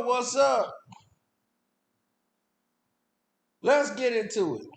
What's up? Let's get into it.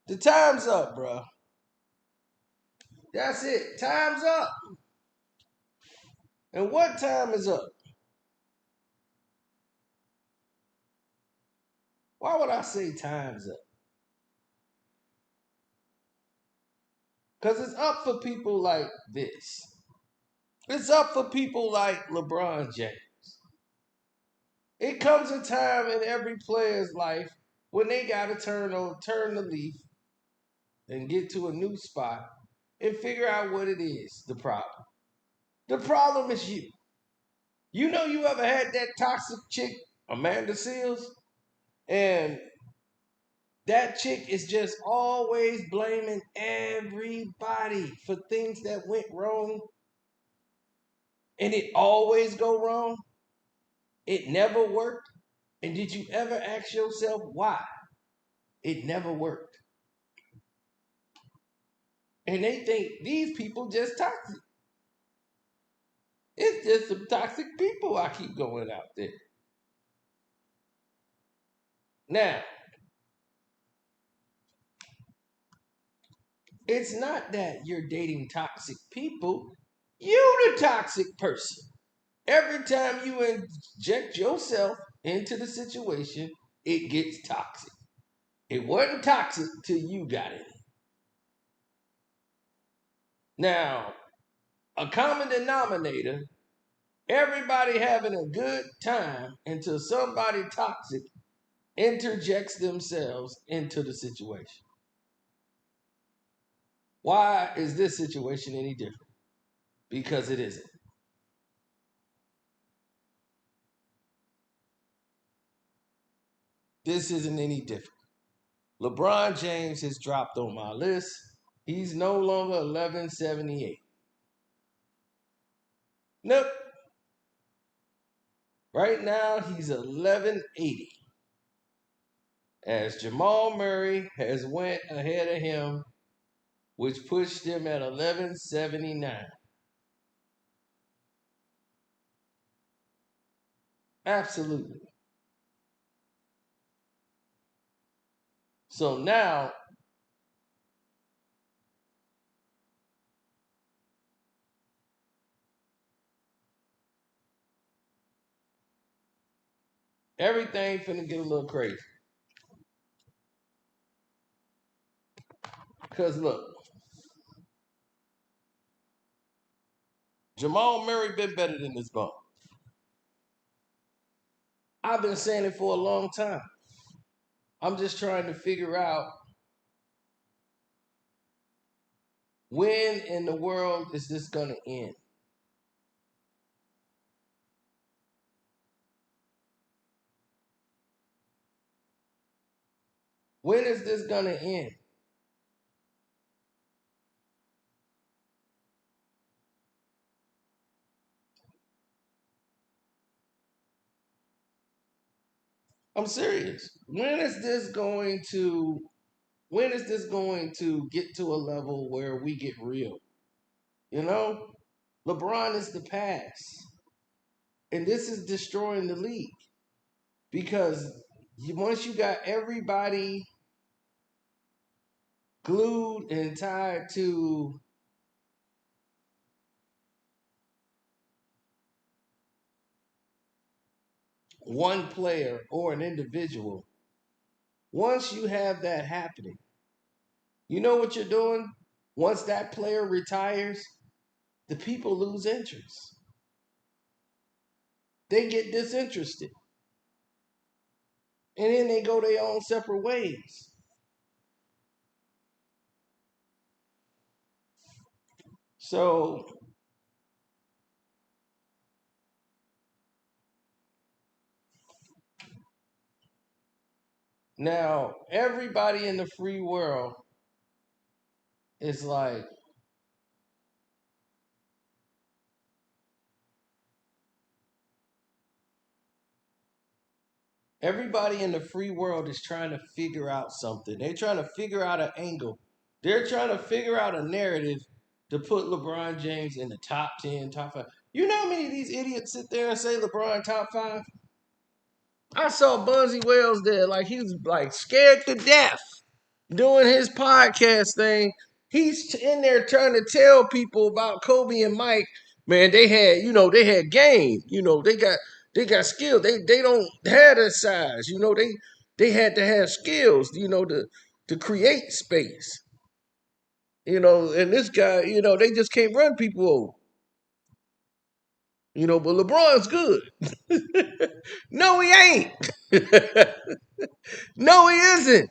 The time's up, bro. That's it. Time's up. And what time is up? Why would I say time's up? Because it's up for people like this. It's up for people like LeBron James. It comes a time in every player's life when they gotta turn the leaf and get to a new spot and figure out what it is, the problem. The problem is you. You know you ever had that toxic chick, Amanda Seals? And that chick is just always blaming everybody for things that went wrong. And it always go wrong. It never worked. And did you ever ask yourself why it never worked? And they think these people just toxic. It's just some toxic people I keep going out there. Now, it's not that you're dating toxic people. You the toxic person. Every time you inject yourself into the situation, it gets toxic. It wasn't toxic till you got in it. Now, a common denominator, everybody having a good time until somebody toxic interjects themselves into the situation. Why is this situation any different? Because it isn't. This isn't any different. LeBron James has dropped on my list. He's no longer 1178. Nope. Right now, he's 1180. As Jamal Murray has went ahead of him, which pushed him at 1179. Absolutely. So now, everything finna get a little crazy. Because look, Jamal Murray been better than this bump. I've been saying it for a long time. I'm just trying to figure out when in the world is this gonna end? When is this gonna end? I'm serious. When is this going to get to a level where we get real? You know? LeBron is the past. And this is destroying the league. Because once you got everybody glued and tied to one player or an individual, once you have that happening, you know what you're doing? Once that player retires, the people lose interest. They get disinterested. And then they go their own separate ways. So now everybody in the free world is like, everybody in the free world is trying to figure out something. They're trying to figure out an angle. They're trying to figure out a narrative to put LeBron James in the top 10, top 5. You know how many of these idiots sit there and say LeBron top five? I saw Bugsy Wells there, like he was like scared to death doing his podcast thing. He's in there trying to tell people about Kobe and Mike. Man, they had game. They got skill. They don't have that size. They had to have skills. To create space. And this guy, they just can't run people over. But LeBron's good. No, he ain't. No, he isn't.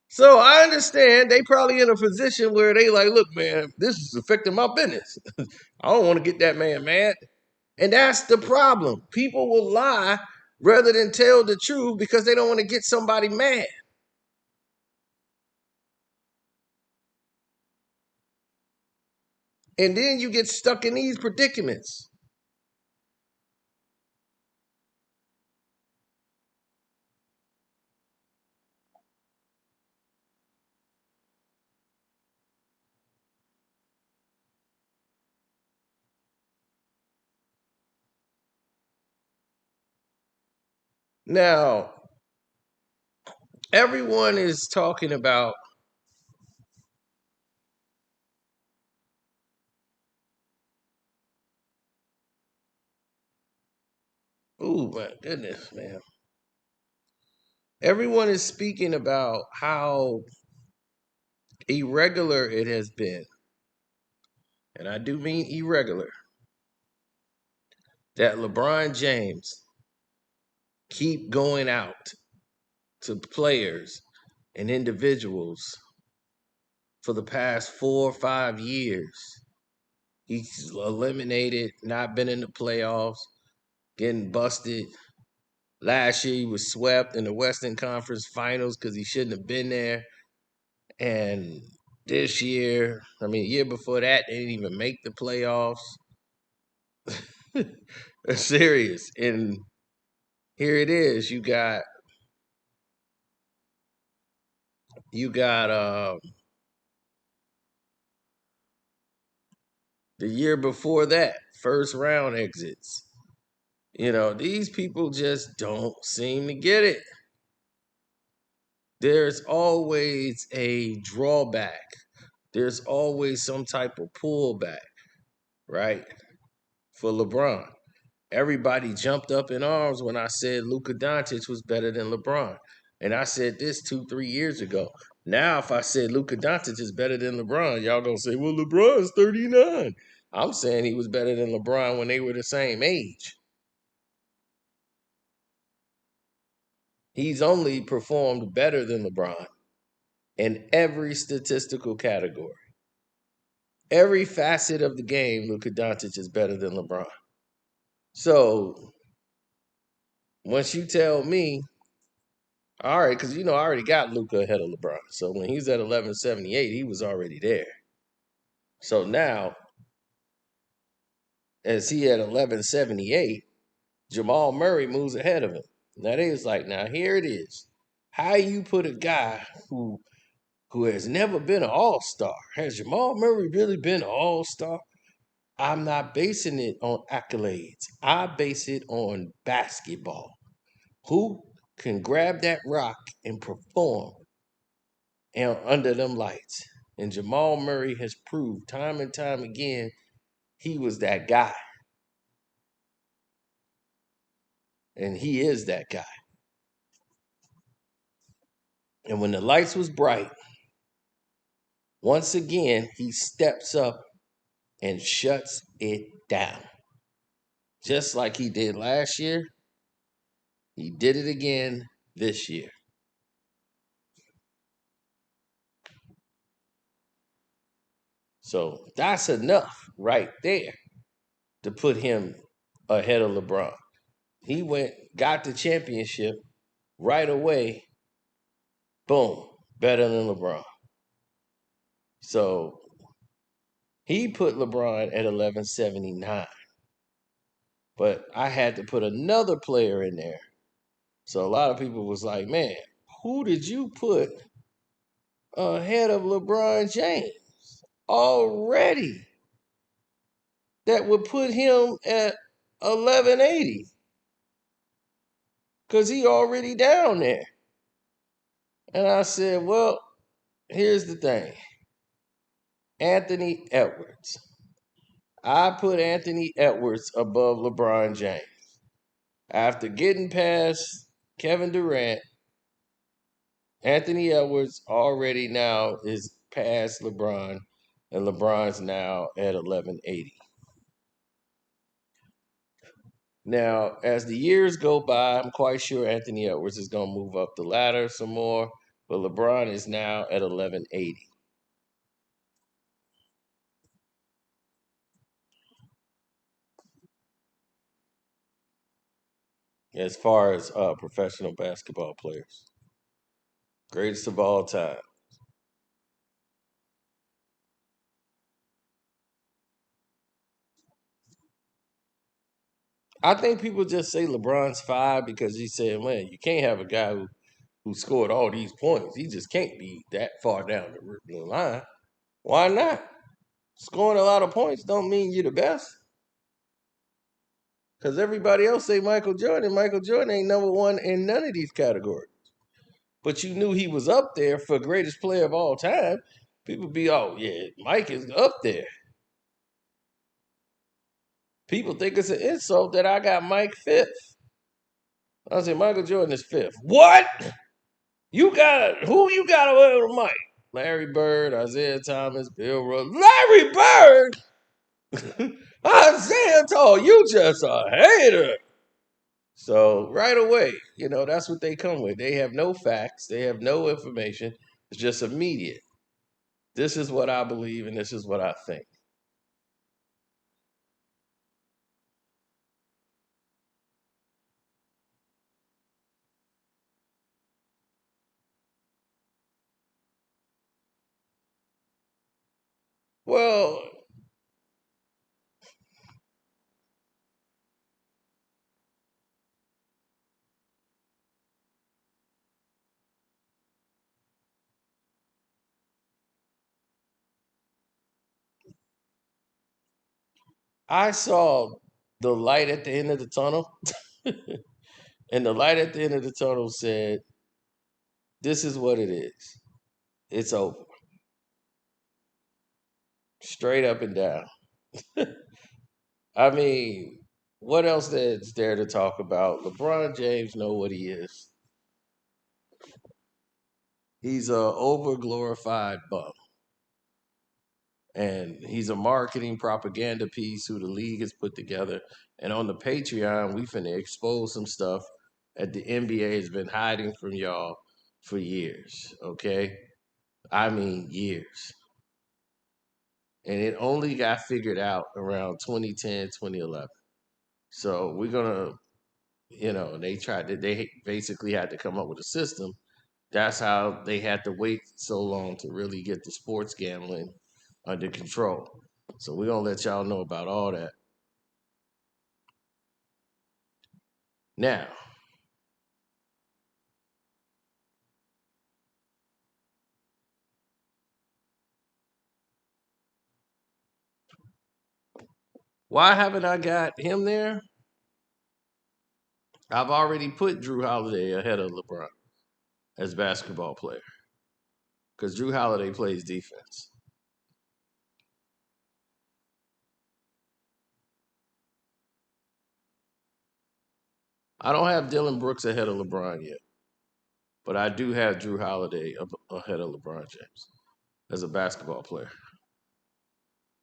So I understand they probably in a position where they like, look, man, this is affecting my business. I don't want to get that man mad. And that's the problem. People will lie rather than tell the truth because they don't want to get somebody mad. And then you get stuck in these predicaments. Now, everyone is talking about, oh my goodness, man. Everyone is speaking about how irregular it has been. And I do mean irregular. That LeBron James keep going out to players and individuals for the past 4 or 5 years. He's eliminated, not been in the playoffs, getting busted. Last year he was swept in the Western Conference Finals because he shouldn't have been there. And this year, year before that, they didn't even make the playoffs. Serious. And here it is. You got the year before that, first round exits. These people just don't seem to get it. There's always a drawback. There's always some type of pullback, right? For LeBron. Everybody jumped up in arms when I said Luka Doncic was better than LeBron. And I said this 2, 3 years ago. Now, if I said Luka Doncic is better than LeBron, y'all gonna say, well, LeBron's 39. I'm saying he was better than LeBron when they were the same age. He's only performed better than LeBron in every statistical category. Every facet of the game, Luka Doncic is better than LeBron. So once you tell me, all right, because I already got Luka ahead of LeBron. So when he's at 1178, he was already there. So now, as he at 1178, Jamal Murray moves ahead of him. Now they was like, now here it is. How you put a guy who has never been an all-star? Has Jamal Murray really been an all-star? I'm not basing it on accolades. I base it on basketball. Who can grab that rock and perform under them lights? And Jamal Murray has proved time and time again he was that guy. And he is that guy. And when the lights was bright, once again, he steps up and shuts it down. Just like he did last year, he did it again this year. So that's enough right there to put him ahead of LeBron. He got the championship right away. Boom, better than LeBron. So he put LeBron at 1179. But I had to put another player in there. So a lot of people was like, man, who did you put ahead of LeBron James already? that would put him at 1180 because he already down there. And I said, well, here's the thing. Anthony Edwards. I put Anthony Edwards above LeBron James. After getting past Kevin Durant, Anthony Edwards already now is past LeBron, and LeBron's now at 1180. Now, as the years go by, I'm quite sure Anthony Edwards is going to move up the ladder some more, but LeBron is now at 1180. As far as professional basketball players, greatest of all time. I think people just say LeBron's five because he said, man, you can't have a guy who scored all these points. He just can't be that far down the line. Why not? Scoring a lot of points don't mean you're the best. Because everybody else say Michael Jordan. Michael Jordan ain't number one in none of these categories. But you knew he was up there for greatest player of all time. People be, oh, yeah, Mike is up there. People think it's an insult that I got Mike fifth. I say Michael Jordan is fifth. What? Who you got over Mike? Larry Bird, Isaiah Thomas, Bill Russell. Larry Bird? Isaiah told you just a hater. So right away, that's what they come with. They have no facts. They have no information. It's just immediate. This is what I believe and this is what I think. Well, I saw the light at the end of the tunnel, and the light at the end of the tunnel said, this is what it is. It's over. Straight up and down. I mean, what else is there to talk about? LeBron James know what he is. He's a over glorified bum. And he's a marketing propaganda piece who the league has put together. And on the Patreon, we finna expose some stuff that the NBA has been hiding from y'all for years. Okay, I mean years. And it only got figured out around 2010, 2011. So we're gonna, they basically had to come up with a system. That's how they had to wait so long to really get the sports gambling under control. So we're gonna let y'all know about all that. Now, why haven't I got him there? I've already put Drew Holiday ahead of LeBron as basketball player because Drew Holiday plays defense. I don't have Dylan Brooks ahead of LeBron yet, but I do have Drew Holiday ahead of LeBron James as a basketball player.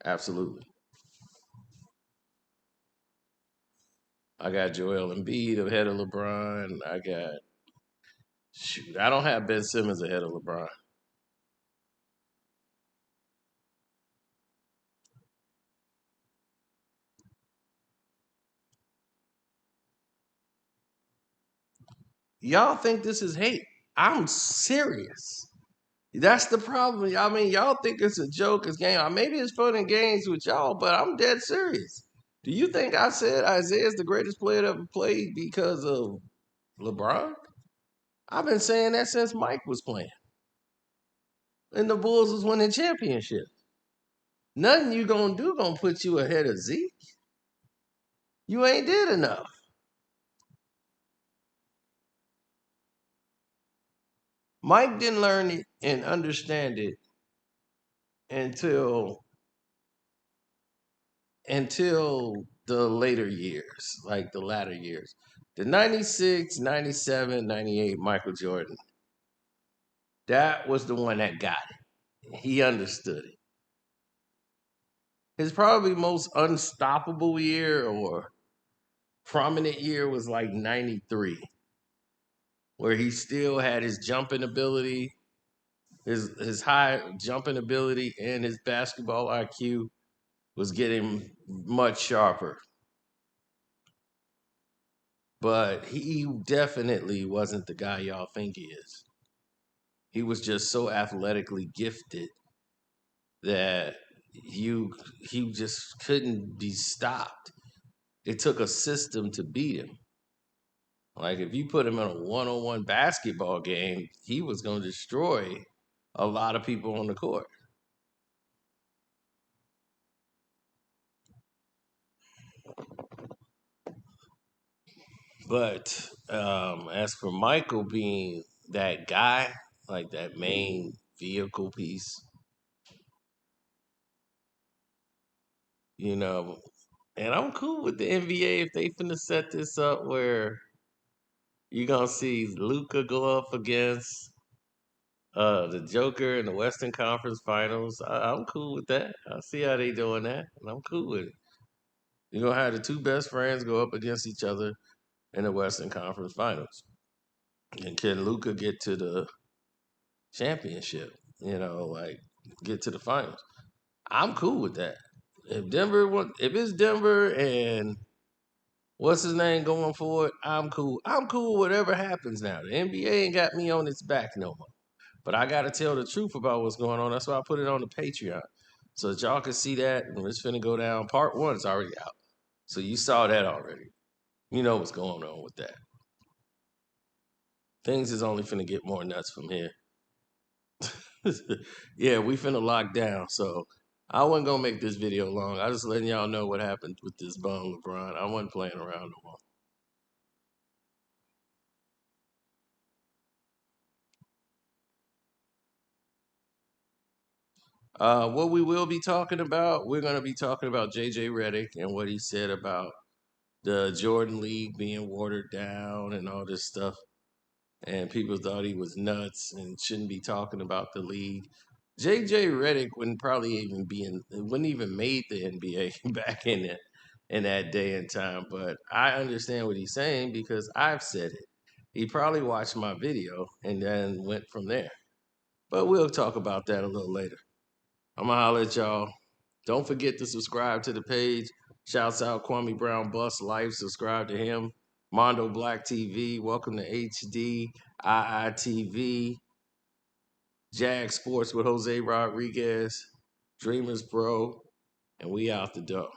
Absolutely. I got Joel Embiid ahead of LeBron. I don't have Ben Simmons ahead of LeBron. Y'all think this is hate? I'm serious. That's the problem. I mean, y'all think it's a joke, it's game. Maybe it's fun and games with y'all, but I'm dead serious. Do you think I said Isaiah's the greatest player to ever played because of LeBron? I've been saying that since Mike was playing. And the Bulls was winning championships. Nothing you gonna do gonna put you ahead of Zeke. You ain't did enough. Mike didn't learn it and understand it until the later years, like the latter years. The 96, 97, 98 Michael Jordan. That was the one that got it. He understood it. His probably most unstoppable year or prominent year was like 93, where he still had his jumping ability, his high jumping ability, and his basketball IQ was getting much sharper. But he definitely wasn't the guy y'all think he is. He was just so athletically gifted that he just couldn't be stopped. It took a system to beat him. Like if you put him in a one-on-one basketball game, he was going to destroy a lot of people on the court. But as for Michael being that guy, like that main vehicle piece, you know, and I'm cool with the NBA if they finna set this up where you're gonna see Luca go up against the Joker in the Western Conference Finals. I'm cool with that. I see how they doing that, and I'm cool with it. You're gonna have the two best friends go up against each other in the Western Conference Finals. And can Luca get to the championship? Like get to the finals. I'm cool with that. If it's Denver and what's his name going for it, I'm cool. I'm cool. Whatever happens now. The NBA ain't got me on its back no more. But I gotta tell the truth about what's going on. That's why I put it on the Patreon, so that y'all can see that. And it's finna go down. Part one is already out, so you saw that already. You know what's going on with that. Things is only finna get more nuts from here. Yeah, we finna lock down. So I wasn't gonna make this video long. I just letting y'all know what happened with this bum LeBron. I wasn't playing around no more. What we will be talking about, we're gonna be talking about JJ Redick and what he said about the Jordan League being watered down and all this stuff. And people thought he was nuts and shouldn't be talking about the league. JJ Redick wouldn't probably even wouldn't even made the NBA back in that day and time. But I understand what he's saying because I've said it. He probably watched my video and then went from there. But we'll talk about that a little later. I'm gonna holler at y'all. Don't forget to subscribe to the page. Shouts out Kwame Brown Bus Life. Subscribe to him. Mondo Black TV. Welcome to HD. IITV. Jag Sports with Jose Rodriguez. Dreamers Bro. And we out the door.